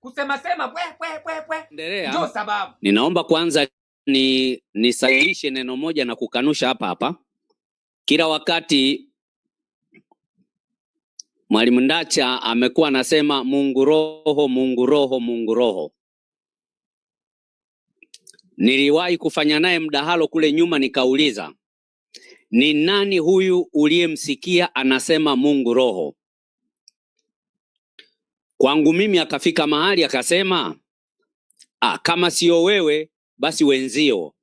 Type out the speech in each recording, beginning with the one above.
kusema sema pwe. Ndio sababu. Ninaomba kwanza nisahihishe neno moja na kukanusha hapa. Kila wakati Mwalimu Ndacha amekuwa anasema Mungu Roho, Mungu Roho, Mungu Roho. Niliwahi kufanya naye mdahalo kule nyuma, nikauliza, ni nani huyu uliyemsikia anasema Mungu Roho? Kwangu mimi akafika mahali akasema, kama sio wewe basi wenzio.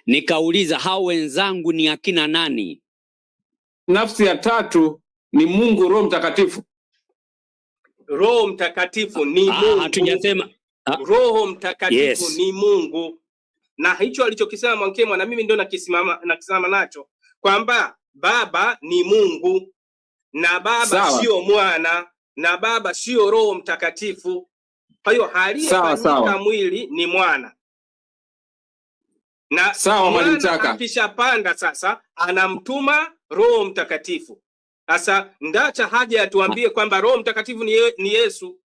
Nikauliza, hao wenzangu ni akina nani? Nafsi ya tatu ni Mungu Roho Mtakatifu. Roho Mtakatifu ni Mungu. Hatujasema Roho Mtakatifu ni Mungu. Na hicho alichokisema Mwankemwa na mimi ndio nakisimama nacho, kwamba Baba ni Mungu na Baba sio Mwana na Baba sio Roho Mtakatifu. Kwa hiyo aliyefanyika mwili ni Mwana. Na Mwana akishapanda sasa anamtuma Roho Mtakatifu. Sasa Ndacha haja atuambie kwamba Roho Mtakatifu ni Yesu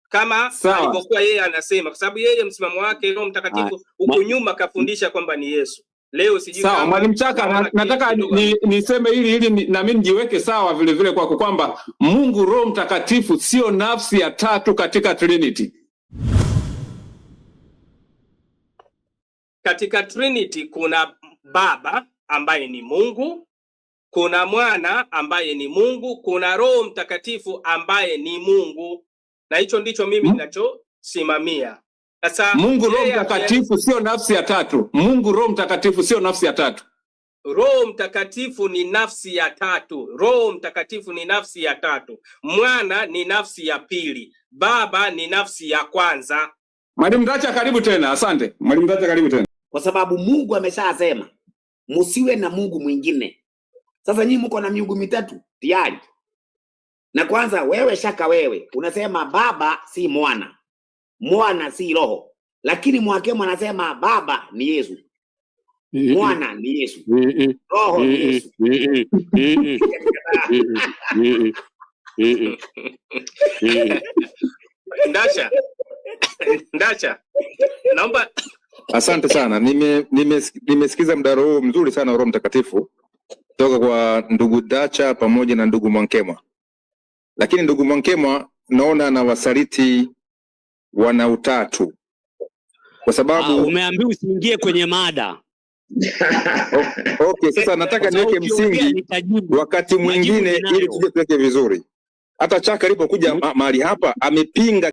kama alivyokuwa yeye anasema, kwa sababu yeye msimamo wake Roho Mtakatifu huko nyuma kafundisha kwamba ni Yesu. Leo sijui sawa. Mwalimu Chaka, nataka niseme ili na mimi nijiweke sawa vile vile kwako kwamba Mungu Roho Mtakatifu sio nafsi ya tatu katika Trinity. Katika Trinity kuna Baba ambaye ni Mungu, kuna Mwana ambaye ni Mungu, kuna Roho Mtakatifu ambaye ni Mungu. Na hicho ndicho mimi ninachosimamia. Sasa Mungu Roho Mtakatifu sio nafsi ya tatu. Mungu Roho Mtakatifu sio nafsi ya tatu. Roho Mtakatifu ni nafsi ya tatu. Roho Mtakatifu ni nafsi ya tatu. Mwana ni nafsi ya pili. Baba ni nafsi ya kwanza. Mwalimu Ndacha, karibu tena. Asante. Mwalimu Ndacha, karibu tena. Kwa sababu Mungu ameshasema msiwe na Mungu mwingine. Sasa nyinyi mko na miungu mitatu tayari. Na kwanza wewe Shaka, wewe unasema Baba si Mwana, Mwana si Roho, lakini Mwankemwa anasema Baba ni Yesu, Mwana ni Yesu, Roho ni Yesu. Ndacha, naomba. Asante sana. Nimesikiza mdaro huu mzuri sana wa Roho Mtakatifu kutoka kwa ndugu Ndacha pamoja na ndugu Mwankemwa. Lakini ndugu Mwankemwa naona na wasaliti wana utatu, kwa sababu umeambiwa usiingie kwenye mada. Okay, sasa nataka niweke msingi wakati mwingine ili tuje tuweke vizuri. Hata Chaka alipokuja mahali hapa amepinga